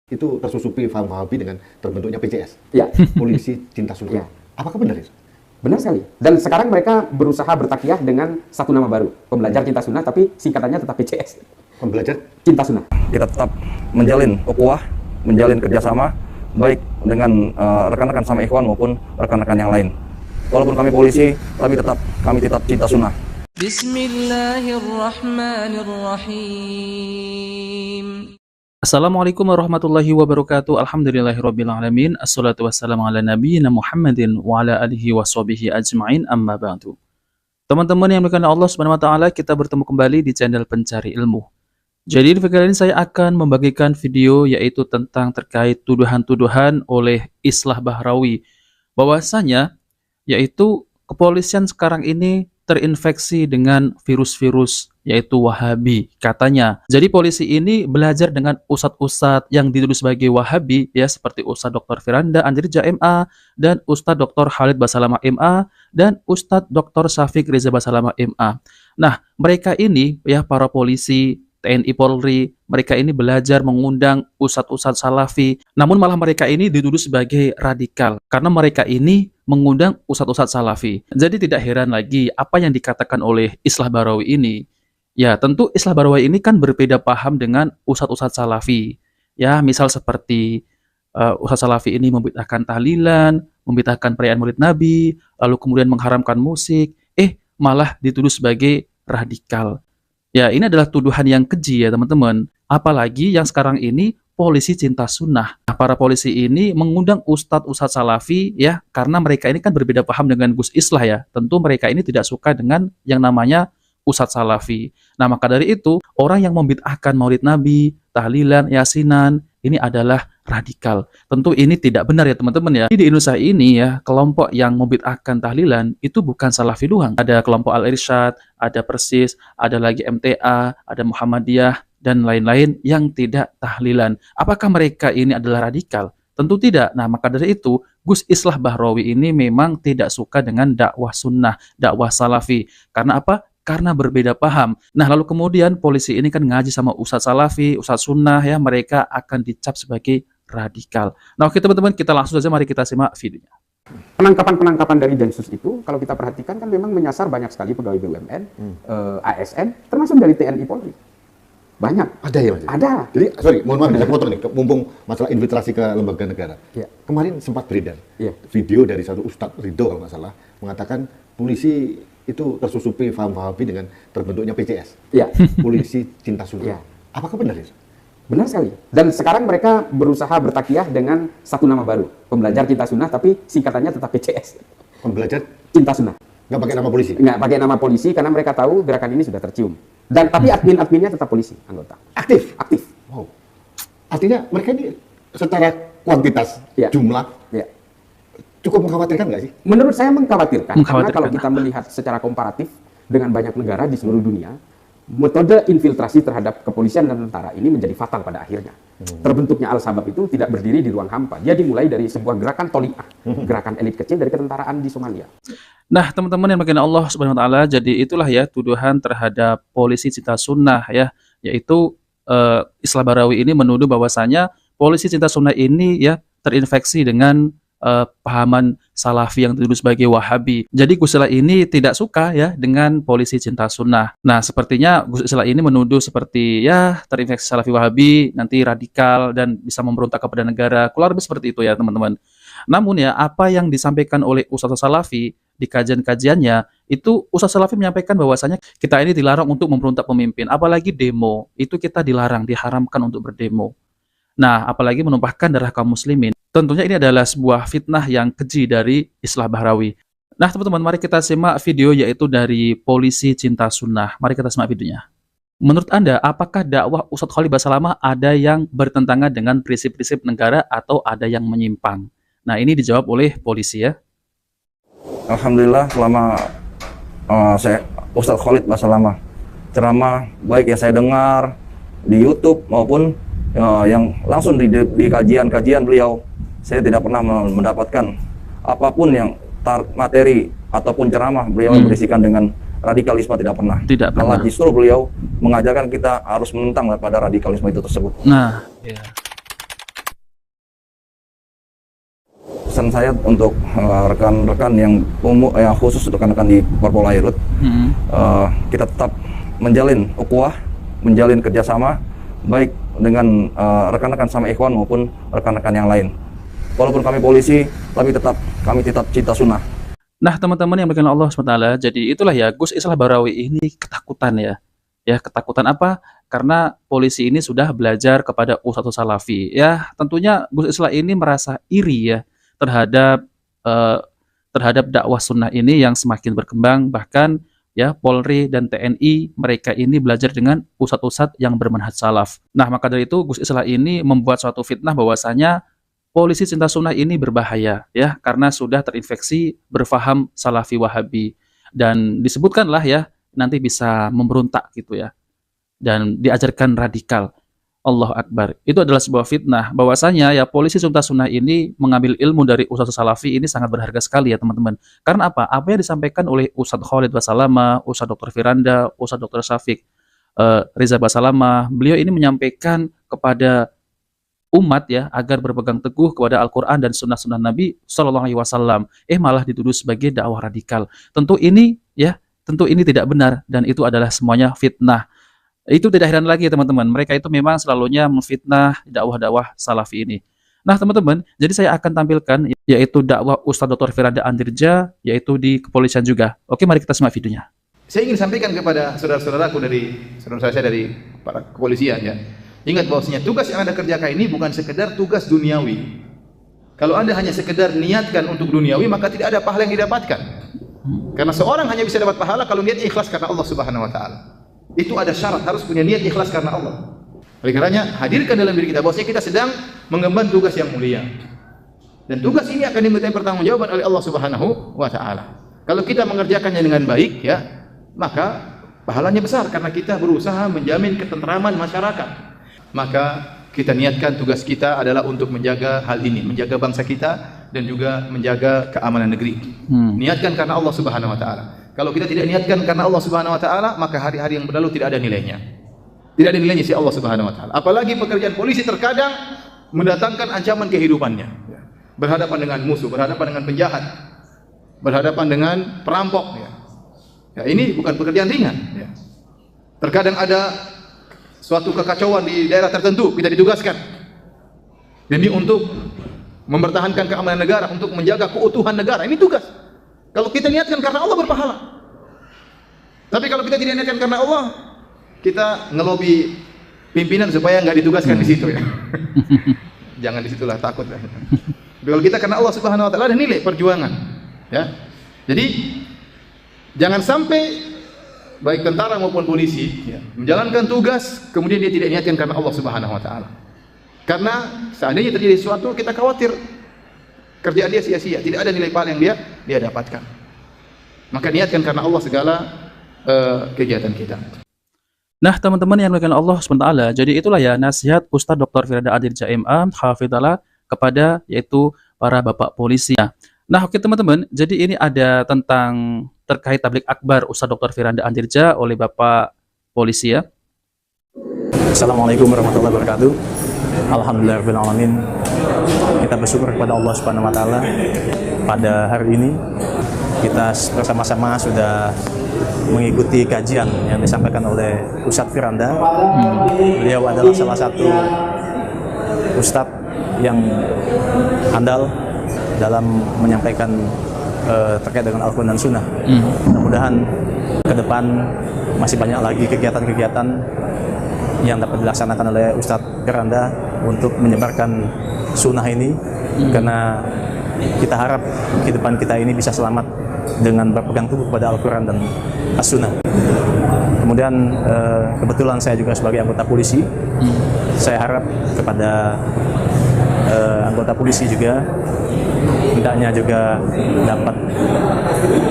itu tersusupi paham Wahabi dengan terbentuknya PCS, Ya, Polisi Cinta Sunnah. Ya. Apakah benar itu? benar sekali. Dan sekarang mereka berusaha bertakiah dengan satu nama baru, Pembelajar Cinta Sunnah, tapi singkatannya tetap PCS, Pembelajar Cinta Sunnah. Kita tetap menjalin ukhuwah, menjalin kerjasama baik dengan rekan-rekan sama ikhwan maupun rekan-rekan yang lain. Walaupun kami polisi, tapi kami tetap cinta sunnah. Bismillahirrahmanirrahim. Assalamualaikum warahmatullahi wabarakatuh. Alhamdulillahirabbil alamin. Assalatu wassalamu ala nabiyyina Muhammadin wa ala alihi washabihi ajmain. Amma ba'du. Teman-teman yang dimuliakan Allah Subhanahu wa taala, kita bertemu kembali di channel Pencari Ilmu. Jadi di video kali ini saya akan membagikan video yaitu tentang terkait tuduhan-tuduhan oleh Islah Bahrawi bahwasanya yaitu kepolisian sekarang ini terinfeksi dengan virus-virus yaitu Wahabi katanya. Jadi polisi ini belajar dengan ustadz-ustadz yang dituduh sebagai Wahabi ya, seperti Ustadz Dr. Firanda Andirja MA dan Ustadz Dr. Khalid Basalamah MA dan Ustadz Dr. Syafiq Reza Basalamah MA. Nah, mereka ini ya para polisi TNI Polri, mereka ini belajar mengundang ustadz-ustadz salafi, namun malah mereka ini dituduh sebagai radikal karena mereka ini mengundang ustadz-ustadz salafi. Jadi tidak heran lagi apa yang dikatakan oleh Islah Bahrawi ini. Ya, tentu Islah Bahrawi ini kan berbeda paham dengan ustadz-ustadz salafi. Ya, misal seperti ustadz salafi ini membid'ahkan tahlilan, membid'ahkan perayaan Maulid Nabi, lalu kemudian mengharamkan musik, malah dituduh sebagai radikal. Ya, ini adalah tuduhan yang keji ya teman-teman. Apalagi yang sekarang ini polisi cinta sunnah. Nah, para polisi ini mengundang ustadz-ustadz salafi ya, karena mereka ini kan berbeda paham dengan Gus Islah ya. Tentu mereka ini tidak suka dengan yang namanya ustadz salafi. Nah, maka dari itu, orang yang membid'ahkan Maulid Nabi, tahlilan, yasinan, ini adalah radikal. Tentu ini tidak benar ya teman-teman ya. Di Indonesia ini ya, kelompok yang membid'ahkan tahlilan itu bukan salafi doang. Ada kelompok Al-Irsyad, ada Persis, ada lagi MTA, ada Muhammadiyah, dan lain-lain yang tidak tahlilan. Apakah mereka ini adalah radikal? Tentu tidak. Nah, maka dari itu, Gus Islah Bahrawi ini memang tidak suka dengan dakwah sunnah, dakwah salafi. Karena apa? Karena berbeda paham. Nah, lalu kemudian polisi ini kan ngaji sama ustadz salafi, ustadz sunnah ya, mereka akan dicap sebagai radikal. Nah, oke teman-teman, kita langsung saja mari kita simak videonya. Penangkapan-penangkapan dari Densus itu, kalau kita perhatikan kan memang menyasar banyak sekali pegawai BUMN, ASN, termasuk dari TNI Polri. Banyak. Ada ya, Mas? Ada. Jadi, sorry, mohon maaf, saya potong nih, mumpung masalah infiltrasi ke lembaga negara. Ya. Kemarin sempat beredar video dari satu Ustadz Ridho kalau nggak salah, mengatakan polisi itu tersusupi paham Wahabi dengan terbentuknya PCS, Ya. Polisi Cinta Sunnah. Ya. Apakah benar itu? Benar sekali. Dan sekarang mereka berusaha bertakiah dengan satu nama baru, Pembelajar Cinta Sunnah, tapi singkatannya tetap PCS, Pembelajar Cinta Sunnah. nggak pakai nama polisi? Nggak pakai nama polisi karena mereka tahu gerakan ini sudah tercium. Dan tapi admin-adminnya tetap polisi, anggota. Aktif? Aktif. Wow. Artinya mereka ini secara kuantitas, Ya. jumlah, Ya. cukup mengkhawatirkan nggak sih? Menurut saya mengkhawatirkan. Karena kalau Mengkhawatirkan. kita melihat secara komparatif dengan banyak negara di seluruh dunia, metode infiltrasi terhadap kepolisian dan tentara ini menjadi fatal pada akhirnya. Terbentuknya Al-Sabab itu tidak berdiri di ruang hampa. Dia dimulai dari sebuah gerakan toli'ah, gerakan elit kecil dari ketentaraan di Somalia. Nah, teman-teman yang makin Allah Subhanahu wa taala, jadi itulah ya tuduhan terhadap polisi cinta sunnah ya, yaitu Islah Bahrawi ini menuduh bahwasanya polisi cinta sunnah ini ya terinfeksi dengan pahaman salafi yang dituduh sebagai Wahabi. Jadi Gus Islah ini tidak suka ya dengan polisi cinta sunnah. Nah, sepertinya Gus Islah ini menuduh seperti ya terinfeksi salafi Wahabi, nanti radikal dan bisa memberontak kepada negara. Kurang lebih seperti itu ya teman-teman. Namun ya apa yang disampaikan oleh Ustadz Salafi di kajian-kajiannya itu Ustadz Salafi menyampaikan bahwasanya kita ini dilarang untuk memberontak pemimpin, apalagi demo itu kita dilarang, diharamkan untuk berdemo. Nah, apalagi menumpahkan darah kaum muslimin. Tentunya ini adalah sebuah fitnah yang keji dari Islah Bahrawi. Nah, teman-teman, mari kita simak video yaitu dari Polisi Cinta Sunnah. Mari kita simak videonya. Menurut Anda, apakah dakwah Ustadz Khalid Basalamah ada yang bertentangan dengan prinsip-prinsip negara atau ada yang menyimpang? Nah, ini dijawab oleh polisi ya. Alhamdulillah selama saya Ustadz Khalid Basalamah ceramah baik yang saya dengar di YouTube maupun yang langsung di kajian-kajian beliau, saya tidak pernah mendapatkan apapun yang materi ataupun ceramah beliau berisikan dengan radikalisme, tidak pernah. Tidak pernah. Malah justru beliau mengajarkan kita harus menentang pada radikalisme itu tersebut. Nah, ya. pesan saya untuk rekan-rekan yang khusus rekan-rekan di Polpolairut, kita tetap menjalin ukhuwah, menjalin kerjasama baik dengan rekan-rekan sama ikhwan maupun rekan-rekan yang lain. Walaupun kami polisi, tapi kami tetap cinta sunnah. Nah, teman-teman yang berkenan Allah SWT, jadi itulah ya, Gus Islah Bahrawi ini ketakutan ya. Ya, ketakutan apa? Karena polisi ini sudah belajar kepada Ustadz Salafi. Ya, tentunya Gus Islah ini merasa iri ya terhadap dakwah sunnah ini yang semakin berkembang. Bahkan ya Polri dan TNI mereka ini belajar dengan ustadz-ustadz yang bermanhaj salaf. Nah, maka dari itu Gus Islah ini membuat suatu fitnah bahwasanya polisi cinta sunnah ini berbahaya ya karena sudah terinfeksi berfaham salafi wahabi, dan disebutkanlah ya nanti bisa memberontak gitu ya dan diajarkan radikal. Allah Akbar. Itu adalah sebuah fitnah bahwasanya ya polisi cinta sunnah ini mengambil ilmu dari Ustadz Salafi ini sangat berharga sekali ya teman-teman. Karena apa? Apa yang disampaikan oleh Ustadz Khalid Basalamah, Ustadz Dr. Firanda, Ustadz Dr. Syafiq Riza Basalamah, beliau ini menyampaikan kepada umat ya agar berpegang teguh kepada Al-Quran dan sunnah-sunnah Nabi Shallallahu Alaihi Wasallam. Malah dituduh sebagai dakwah radikal. Tentu ini tidak benar dan itu adalah semuanya fitnah. Itu tidak heran lagi teman-teman, mereka itu memang selalunya memfitnah dakwah-dakwah salafi ini. Nah teman-teman, jadi saya akan tampilkan yaitu dakwah Ustadz Dr. Firanda Andirja, yaitu di kepolisian juga. Oke, mari kita simak videonya. Saya ingin sampaikan kepada saudara-saudaraku saudara saya dari para kepolisian ya. Ingat bahwasanya tugas yang Anda kerjakan ini bukan sekedar tugas duniawi. Kalau Anda hanya sekedar niatkan untuk duniawi, maka tidak ada pahala yang didapatkan. Karena seorang hanya bisa dapat pahala kalau niatnya ikhlas karena Allah Subhanahu wa taala. Itu ada syarat, harus punya niat ikhlas karena Allah. Oleh karenanya, hadirkan dalam diri kita bahwasanya kita sedang mengemban tugas yang mulia. Dan tugas ini akan dimintai pertanggungjawaban oleh Allah Subhanahu wa taala. Kalau kita mengerjakannya dengan baik ya, maka pahalanya besar karena kita berusaha menjamin ketentraman masyarakat. Maka kita niatkan tugas kita adalah untuk menjaga hal ini, menjaga bangsa kita dan juga menjaga keamanan negeri. Niatkan karena Allah Subhanahu wa taala. Kalau kita tidak niatkan karena Allah Subhanahu wa taala, maka hari-hari yang berlalu tidak ada nilainya. Tidak ada nilainya si Allah Subhanahu wa taala. Apalagi pekerjaan polisi terkadang mendatangkan ancaman kehidupannya. Berhadapan dengan musuh, berhadapan dengan penjahat, berhadapan dengan perampok ya. Ya, ini bukan pekerjaan ringan ya. Terkadang ada suatu kekacauan di daerah tertentu, kita ditugaskan. Demi untuk mempertahankan keamanan negara, untuk menjaga keutuhan negara. Ini tugas. Kalau kita niatkan karena Allah berpahala. Tapi kalau kita tidak niatkan karena Allah, kita ngelobi pimpinan supaya nggak ditugaskan di situ ya. Jangan di situlah, takut. Tapi kalau kita karena Allah Subhanahu wa taala ada nilai perjuangan, ya. Jadi jangan sampai baik tentara maupun polisi ya, menjalankan tugas kemudian dia tidak niatkan karena Allah Subhanahu wa taala. Karena seandainya terjadi sesuatu kita khawatir kerjaan dia sia-sia, tidak ada nilai pahala yang dia dapatkan. Maka niatkan karena Allah segala kegiatan kita. Nah teman-teman yang dimuliakan Allah SWT, jadi itulah ya nasihat Ustadz Dr. Firanda Andirja MA hafidhallah kepada yaitu para bapak polisi. Nah oke teman-teman, jadi ini ada tentang terkait tablik akbar Ustadz Dr. Firanda Andirja oleh bapak polisi ya. Assalamualaikum warahmatullahi wabarakatuh. Alhamdulillahirrahmanirrahim. Kita bersyukur kepada Allah Subhanahu wa taala pada hari ini kita bersama-sama sudah mengikuti kajian yang disampaikan oleh Ustadz Firanda. Beliau adalah salah satu ustadz yang andal dalam menyampaikan terkait dengan Al-Quran dan Sunnah. Mudah-mudahan ke depan masih banyak lagi kegiatan-kegiatan yang dapat dilaksanakan oleh Ustadz Firanda untuk menyebarkan sunnah ini, karena kita harap kehidupan kita ini bisa selamat dengan berpegang teguh kepada Al-Quran dan As-Sunnah. Kemudian kebetulan saya juga sebagai anggota polisi, saya harap kepada anggota polisi juga hendaknya juga dapat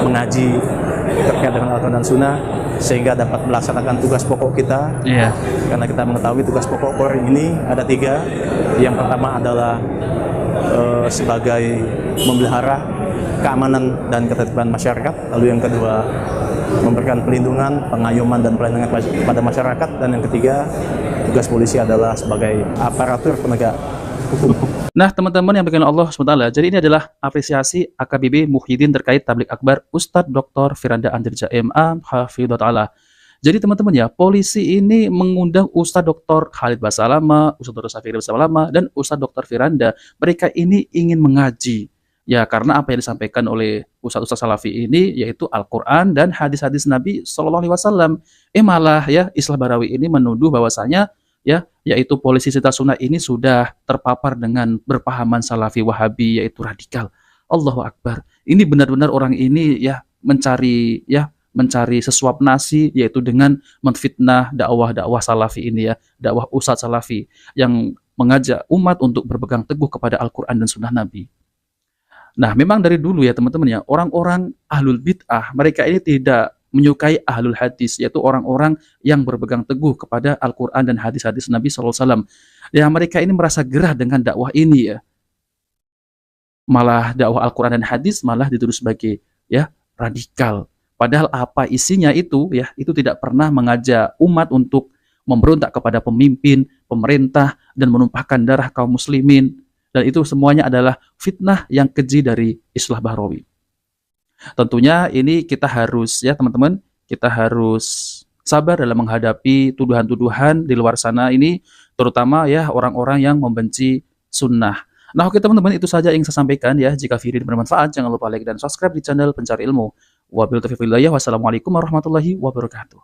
mengaji terkait dengan Al-Quran dan Sunnah sehingga dapat melaksanakan tugas pokok kita. Karena kita mengetahui tugas pokok Polri ini ada 3. Yang pertama adalah sebagai memelihara keamanan dan ketertiban masyarakat, lalu yang kedua memberikan perlindungan, pengayoman dan pelayanan kepada masyarakat, dan yang ketiga tugas polisi adalah sebagai aparatur penegak Nah, teman-teman yang berkenan Allah SWT, jadi ini adalah apresiasi AKBP Muhyiddin terkait tablik akbar Ustadz Dr. Firanda Andirja MA Hafidhullah Ta'ala. Jadi teman-teman ya, polisi ini mengundang Ustadz Dr. Khalid Basalamah, Ustadz Dr. Safiri Basalamah, dan Ustadz Dr. Firanda. Mereka ini ingin mengaji. Ya, karena apa yang disampaikan oleh Ustadz-Ustadz Salafi ini, yaitu Al-Quran dan hadis-hadis Nabi SAW. Malah ya, Islah Barawi ini menuduh bahwasanya ya, yaitu polisi Sita Sunnah ini sudah terpapar dengan berpahaman Salafi Wahabi, yaitu radikal. Allahu Akbar. Ini benar-benar orang ini ya mencari sesuap nasi, yaitu dengan menfitnah dakwah Salafi ini ya, dakwah Ustadz Salafi yang mengajak umat untuk berpegang teguh kepada Al-Quran dan Sunnah Nabi. Nah, memang dari dulu ya teman-teman ya, orang-orang ahlul bid'ah, mereka ini tidak menyukai ahlul hadis, yaitu orang-orang yang berpegang teguh kepada Al-Quran dan hadis-hadis Nabi SAW. Ya, mereka ini merasa gerah dengan dakwah ini ya. Malah dakwah Al-Quran dan hadis malah dituduh sebagai ya radikal. Padahal apa isinya itu ya, itu tidak pernah mengajak umat untuk memberontak kepada pemimpin, pemerintah, dan menumpahkan darah kaum muslimin. Dan itu semuanya adalah fitnah yang keji dari Islah Bahrawi. Tentunya ini kita harus ya teman-teman, kita harus sabar dalam menghadapi tuduhan-tuduhan di luar sana ini, terutama ya orang-orang yang membenci sunnah. Nah oke teman-teman, itu saja yang saya sampaikan ya. Jika video ini bermanfaat, jangan lupa like dan subscribe di channel Pencari Ilmu. Wabillahi taufiq wal hidayah. Wassalamualaikum warahmatullahi wabarakatuh.